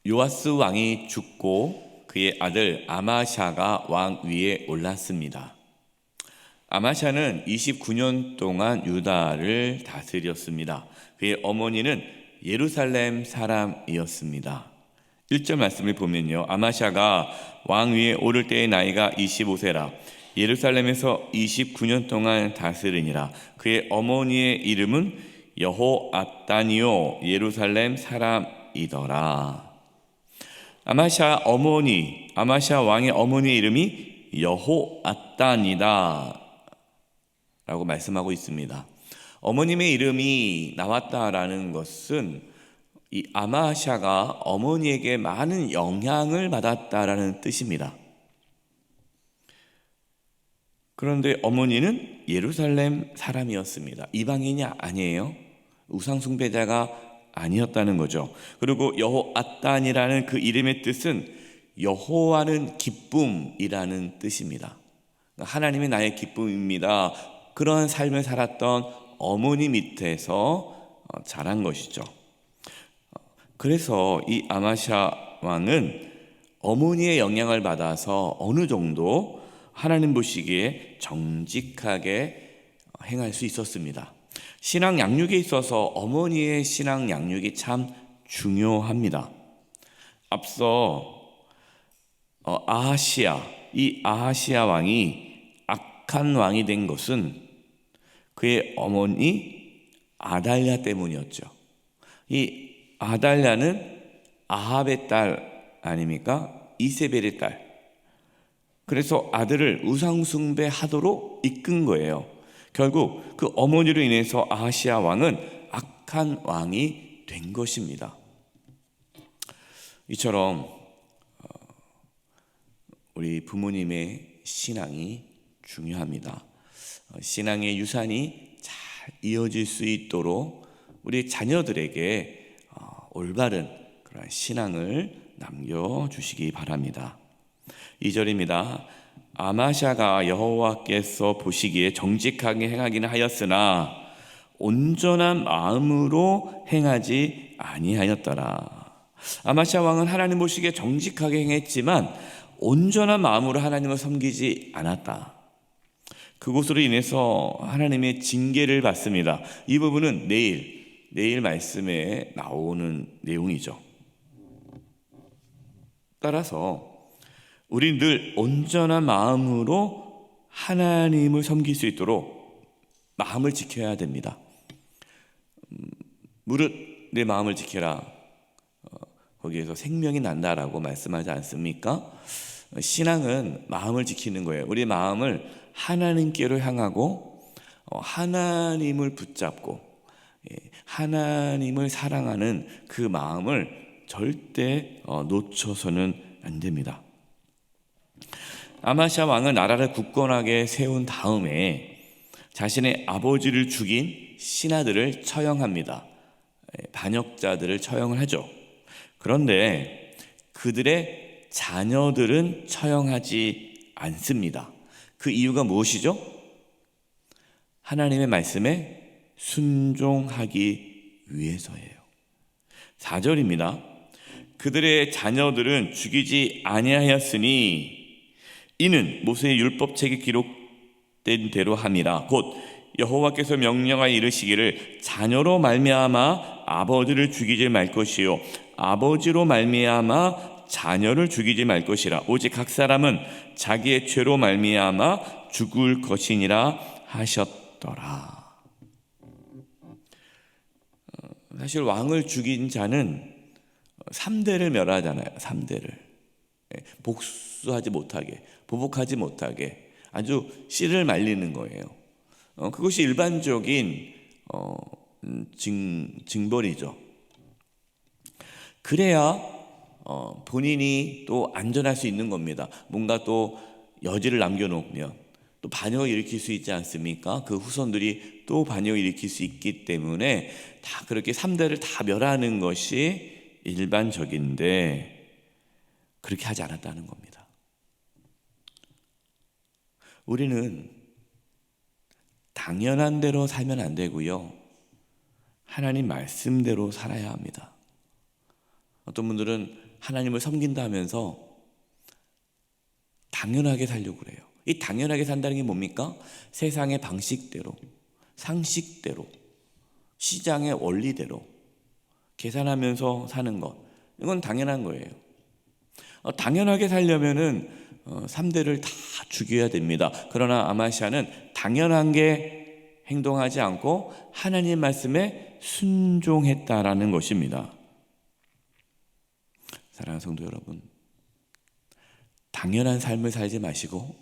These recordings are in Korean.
요아스 왕이 죽고 그의 아들 아마샤가 왕 위에 올랐습니다. 아마샤는 29년 동안 유다를 다스렸습니다. 그의 어머니는 예루살렘 사람이었습니다. 1절 말씀을 보면요, 아마샤가 왕 위에 오를 때의 나이가 25세라 예루살렘에서 29년 동안 다스리니라. 그의 어머니의 이름은 여호앗단이요 예루살렘 사람이더라. 아마샤 왕의 어머니의 이름이 여호앗단이다 라고 말씀하고 있습니다. 어머님의 이름이 나왔다라는 것은 이 아마샤가 어머니에게 많은 영향을 받았다라는 뜻입니다. 그런데 어머니는 예루살렘 사람이었습니다. 이방인이 아니에요. 우상숭배자가 아니었다는 거죠. 그리고 여호앗단이라는 그 이름의 뜻은 여호와는 기쁨이라는 뜻입니다. 하나님이 나의 기쁨입니다. 그런 삶을 살았던 어머니 밑에서 자란 것이죠. 그래서 이 아마샤 왕은 어머니의 영향을 받아서 어느 정도 하나님 보시기에 정직하게 행할 수 있었습니다. 신앙 양육에 있어서 어머니의 신앙 양육이 참 중요합니다. 앞서 아하시아 왕이 악한 왕이 된 것은 그의 어머니 아달랴 때문이었죠. 이 아달랴는 아합의 딸 아닙니까? 이세벨의 딸. 그래서 아들을 우상숭배하도록 이끈 거예요. 결국 그 어머니로 인해서 아하시아 왕은 악한 왕이 된 것입니다. 이처럼 우리 부모님의 신앙이 중요합니다. 신앙의 유산이 잘 이어질 수 있도록 우리 자녀들에게 올바른 그런 신앙을 남겨주시기 바랍니다. 2절입니다. 아마샤가 여호와께서 보시기에 정직하게 행하기는 하였으나 온전한 마음으로 행하지 아니하였더라. 아마샤 왕은 하나님 보시기에 정직하게 행했지만 온전한 마음으로 하나님을 섬기지 않았다. 그것으로 인해서 하나님의 징계를 받습니다. 이 부분은 내일 말씀에 나오는 내용이죠. 따라서 우리 늘 온전한 마음으로 하나님을 섬길 수 있도록 마음을 지켜야 됩니다. 무릇 내 마음을 지켜라. 거기에서 생명이 난다라고 말씀하지 않습니까? 신앙은 마음을 지키는 거예요. 우리 마음을 하나님께로 향하고 하나님을 붙잡고 하나님을 사랑하는 그 마음을 절대 놓쳐서는 안 됩니다. 아마샤 왕은 나라를 굳건하게 세운 다음에 자신의 아버지를 죽인 신하들을 처형합니다. 반역자들을 처형을 하죠. 그런데 그들의 자녀들은 처형하지 않습니다. 그 이유가 무엇이죠? 하나님의 말씀에 순종하기 위해서예요. 4절입니다. 그들의 자녀들은 죽이지 아니하였으니 이는 모세의 율법책에 기록된 대로 함이라. 곧 여호와께서 명령하여 이르시기를 자녀로 말미암아 아버지를 죽이지 말 것이요 아버지로 말미암아 자녀를 죽이지 말 것이라. 오직 각 사람은 자기의 죄로 말미암아 죽을 것이니라 하셨더라. 사실 왕을 죽인 자는 3대를 멸하잖아요. 3대를 복수하지 못하게, 보복하지 못하게 아주 씨를 말리는 거예요. 그것이 일반적인 징벌이죠. 그래야 본인이 또 안전할 수 있는 겁니다. 뭔가 또 여지를 남겨놓으면 또 반역을 일으킬 수 있지 않습니까? 그 후손들이 또 반역을 일으킬 수 있기 때문에 다 그렇게 3대를 다 멸하는 것이 일반적인데 그렇게 하지 않았다는 겁니다. 우리는 당연한 대로 살면 안 되고요. 하나님 말씀대로 살아야 합니다. 어떤 분들은 하나님을 섬긴다 하면서 당연하게 살려고 그래요. 이 당연하게 산다는 게 뭡니까? 세상의 방식대로, 상식대로, 시장의 원리대로 계산하면서 사는 것, 이건 당연한 거예요. 당연하게 살려면은 3대를 다 죽여야 됩니다. 그러나 아마시아는 당연한 게 행동하지 않고 하나님 말씀에 순종했다라는 것입니다. 사랑하는 성도 여러분, 당연한 삶을 살지 마시고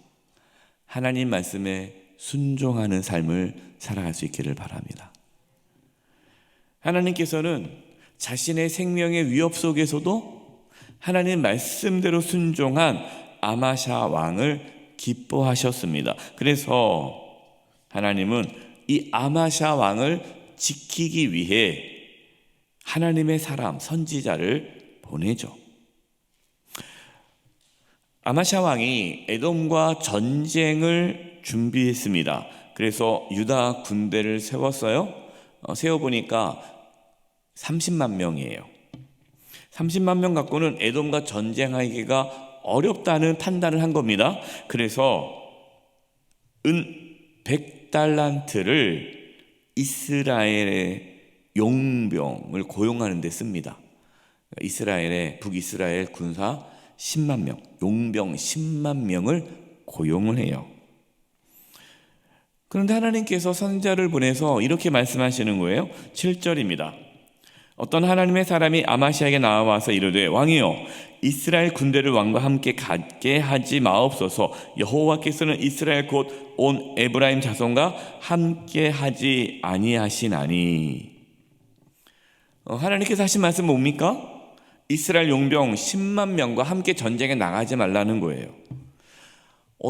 하나님 말씀에 순종하는 삶을 살아갈 수 있기를 바랍니다. 하나님께서는 자신의 생명의 위협 속에서도 하나님 말씀대로 순종한 아마샤 왕을 기뻐하셨습니다. 그래서 하나님은 이 아마샤 왕을 지키기 위해 하나님의 사람, 선지자를 보내죠. 아마샤 왕이 에돔과 전쟁을 준비했습니다. 그래서 유다 군대를 세웠어요. 세워보니까 30만 명이에요. 30만 명 갖고는 에돔과 전쟁하기가 어렵다는 판단을 한 겁니다. 그래서 은 100달란트를 이스라엘의 용병을 고용하는 데 씁니다. 이스라엘의 북이스라엘 군사 10만 명, 용병 10만 명을 고용을 해요. 그런데 하나님께서 선지자를 보내서 이렇게 말씀하시는 거예요. 7절입니다. 어떤 하나님의 사람이 아마시아에게 나와서 이르되 왕이여 이스라엘 군대를 왕과 함께 갖게 하지 마옵소서. 여호와께서는 이스라엘 곧 온 에브라임 자손과 함께 하지 아니하시나니. 하나님께서 하신 말씀은 뭡니까? 이스라엘 용병 10만 명과 함께 전쟁에 나가지 말라는 거예요.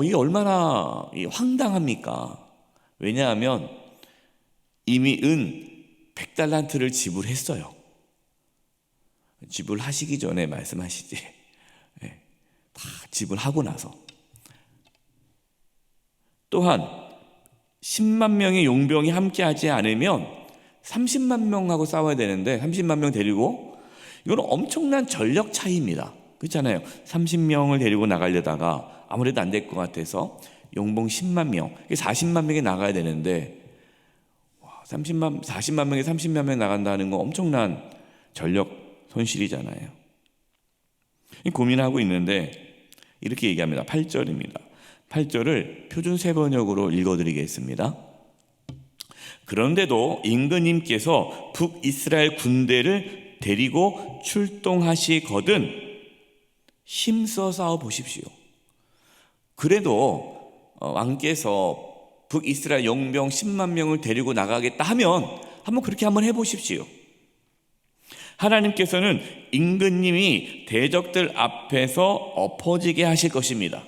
이게 얼마나 황당합니까? 왜냐하면 이미 은 100달란트를 지불했어요. 지불하시기 전에 말씀하시지. 다 지불하고 나서. 또한 10만 명의 용병이 함께하지 않으면 30만 명하고 싸워야 되는데 30만 명 데리고, 이건 엄청난 전력 차이입니다. 그렇잖아요. 30명을 데리고 나가려다가 아무래도 안 될 것 같아서 용병 10만 명, 40만 명이 나가야 되는데 40만 명에 30만 명 나간다는 거 엄청난 전력 손실이잖아요. 고민하고 있는데 이렇게 얘기합니다. 8절입니다. 8절을 표준 세번역으로 읽어드리겠습니다. 그런데도 임금님께서 북이스라엘 군대를 데리고 출동하시거든 힘써 싸워 보십시오. 그래도 왕께서 북이스라엘 용병 10만 명을 데리고 나가겠다 하면 한번 그렇게 한번 해보십시오. 하나님께서는 임금님이 대적들 앞에서 엎어지게 하실 것입니다.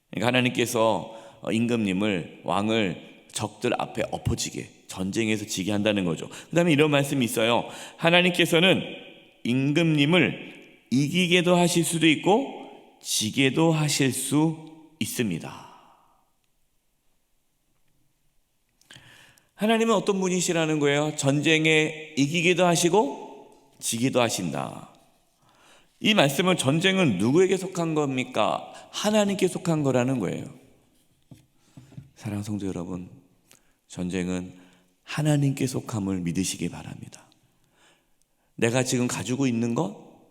그러니까 하나님께서 임금님을, 왕을 적들 앞에 엎어지게, 전쟁에서 지게 한다는 거죠. 그 다음에 이런 말씀이 있어요. 하나님께서는 임금님을 이기게도 하실 수도 있고 지게도 하실 수 있습니다. 하나님은 어떤 분이시라는 거예요? 전쟁에 이기기도 하시고 지기도 하신다. 이 말씀은 전쟁은 누구에게 속한 겁니까? 하나님께 속한 거라는 거예요. 사랑하는 성도 여러분, 전쟁은 하나님께 속함을 믿으시기 바랍니다. 내가 지금 가지고 있는 것,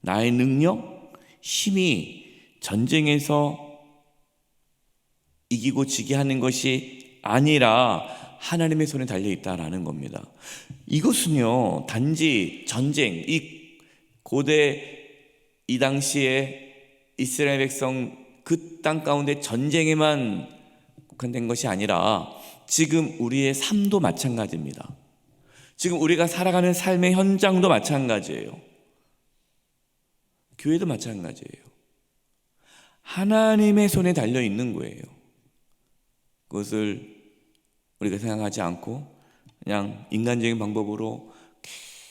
나의 능력, 힘이 전쟁에서 이기고 지게 하는 것이 아니라 하나님의 손에 달려있다라는 겁니다. 이것은요, 단지 전쟁, 이 고대 이 당시에 이스라엘 백성 그 땅 가운데 전쟁에만 국한된 것이 아니라 지금 우리의 삶도 마찬가지입니다. 지금 우리가 살아가는 삶의 현장도 마찬가지예요. 교회도 마찬가지예요. 하나님의 손에 달려있는 거예요. 그것을 우리가 생각하지 않고 그냥 인간적인 방법으로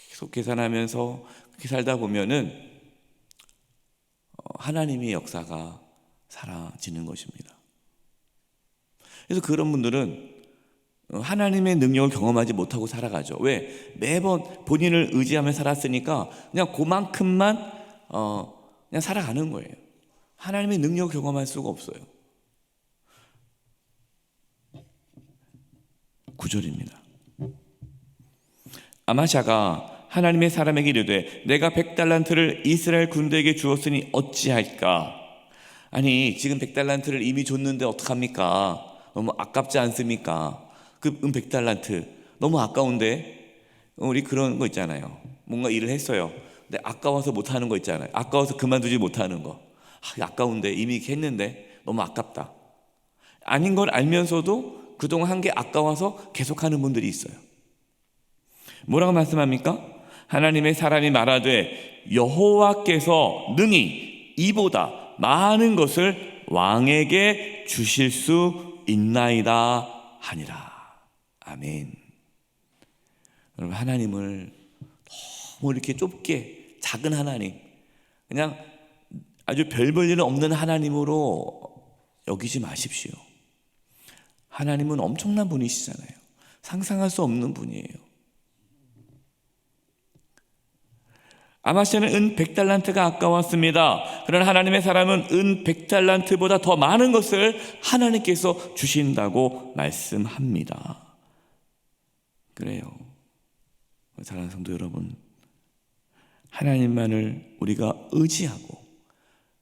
계속 계산하면서 그렇게 살다 보면은 하나님의 역사가 사라지는 것입니다. 그래서 그런 분들은 하나님의 능력을 경험하지 못하고 살아가죠. 왜? 매번 본인을 의지하며 살았으니까 그냥 그만큼만 그냥 살아가는 거예요. 하나님의 능력을 경험할 수가 없어요. 9절입니다. 아마샤가 하나님의 사람에게 이르되 내가 100달란트를 이스라엘 군대에게 주었으니 어찌할까? 아니 지금 100달란트를 이미 줬는데 어떡합니까? 너무 아깝지 않습니까? 그 100달란트 너무 아까운데. 우리 그런 거 있잖아요. 뭔가 일을 했어요. 근데 아까워서 못하는 거 있잖아요. 아까워서 그만두지 못하는 거. 아까운데 이미 이렇게 했는데 너무 아깝다. 아닌 걸 알면서도 그동안 한 게 아까워서 계속하는 분들이 있어요. 뭐라고 말씀합니까? 하나님의 사람이 말하되 여호와께서 능히 이보다 많은 것을 왕에게 주실 수 있나이다 하니라. 아멘. 여러분, 하나님을 너무 이렇게 좁게 작은 하나님, 그냥 아주 별 볼 일은 없는 하나님으로 여기지 마십시오. 하나님은 엄청난 분이시잖아요. 상상할 수 없는 분이에요. 아마샤는 은 100달란트가 아까웠습니다. 그러나 하나님의 사람은 은 100달란트보다 더 많은 것을 하나님께서 주신다고 말씀합니다. 그래요. 사랑하는 성도 여러분, 하나님만을 우리가 의지하고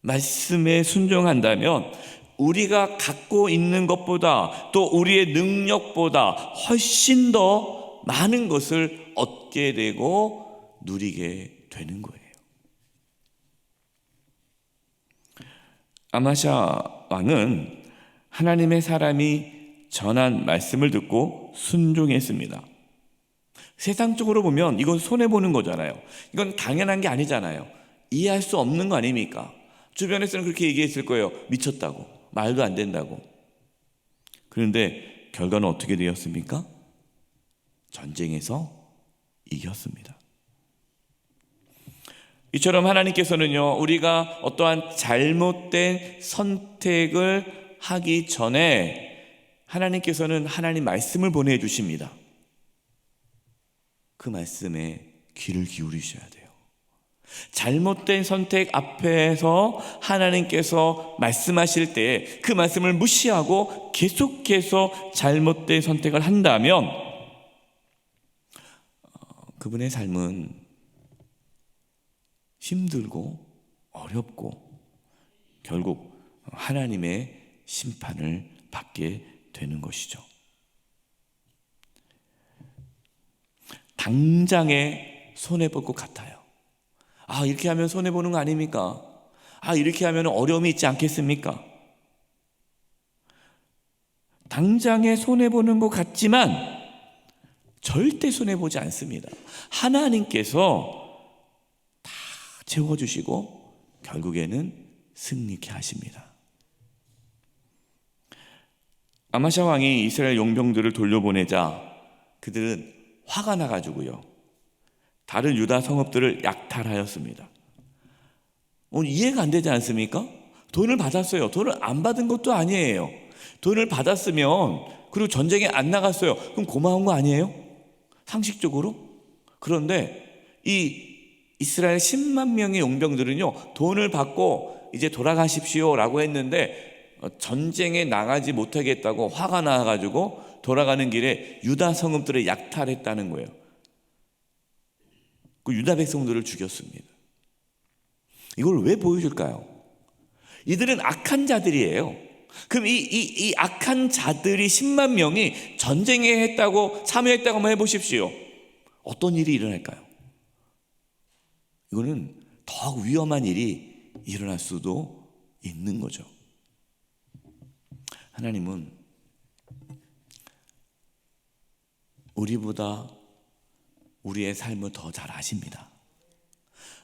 말씀에 순종한다면 우리가 갖고 있는 것보다 또 우리의 능력보다 훨씬 더 많은 것을 얻게 되고 누리게 되는 거예요. 아마샤 왕은 하나님의 사람이 전한 말씀을 듣고 순종했습니다. 세상적으로 보면 이건 손해보는 거잖아요. 이건 당연한 게 아니잖아요. 이해할 수 없는 거 아닙니까? 주변에서는 그렇게 얘기했을 거예요. 미쳤다고, 말도 안 된다고. 그런데 결과는 어떻게 되었습니까? 전쟁에서 이겼습니다. 이처럼 하나님께서는요, 우리가 어떠한 잘못된 선택을 하기 전에 하나님께서는 하나님 말씀을 보내주십니다. 그 말씀에 귀를 기울이셔야 돼요. 잘못된 선택 앞에서 하나님께서 말씀하실 때 그 말씀을 무시하고 계속해서 잘못된 선택을 한다면 그분의 삶은 힘들고 어렵고 결국 하나님의 심판을 받게 되는 것이죠. 당장에 손해볼 것 같아요. 이렇게 하면 손해보는 거 아닙니까? 이렇게 하면 어려움이 있지 않겠습니까? 당장에 손해보는 것 같지만 절대 손해보지 않습니다. 하나님께서 다 채워주시고 결국에는 승리케 하십니다. 아마샤 왕이 이스라엘 용병들을 돌려보내자 그들은 화가 나가지고요, 다른 유다 성읍들을 약탈하였습니다. 이해가 안 되지 않습니까? 돈을 받았어요. 돈을 안 받은 것도 아니에요. 돈을 받았으면, 그리고 전쟁에 안 나갔어요. 그럼 고마운 거 아니에요? 상식적으로? 그런데 이 이스라엘 10만 명의 용병들은요, 돈을 받고 이제 돌아가십시오 라고 했는데 전쟁에 나가지 못하겠다고 화가 나가지고 돌아가는 길에 유다 성읍들을 약탈했다는 거예요. 그 유다 백성들을 죽였습니다. 이걸 왜 보여줄까요? 이들은 악한 자들이에요. 그럼 이 악한 자들이 10만 명이 전쟁에 했다고, 참여했다고 한번 해보십시오. 어떤 일이 일어날까요? 이거는 더 위험한 일이 일어날 수도 있는 거죠. 하나님은 우리보다 우리의 삶을 더 잘 아십니다.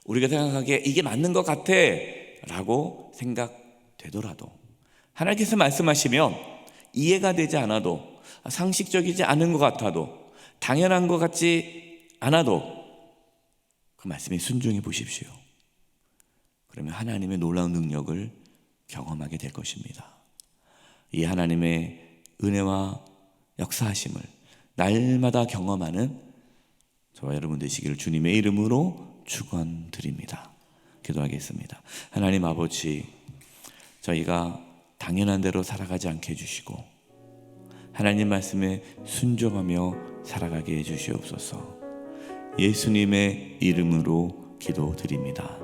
우리가 생각하기에 이게 맞는 것 같아 라고 생각되더라도 하나님께서 말씀하시면 이해가 되지 않아도, 상식적이지 않은 것 같아도, 당연한 것 같지 않아도 그 말씀에 순종해 보십시오. 그러면 하나님의 놀라운 능력을 경험하게 될 것입니다. 이 하나님의 은혜와 역사하심을 날마다 경험하는 저와 여러분 되시기를 주님의 이름으로 축원드립니다. 기도하겠습니다. 하나님 아버지, 저희가 당연한 대로 살아가지 않게 해주시고 하나님 말씀에 순종하며 살아가게 해주시옵소서. 예수님의 이름으로 기도드립니다.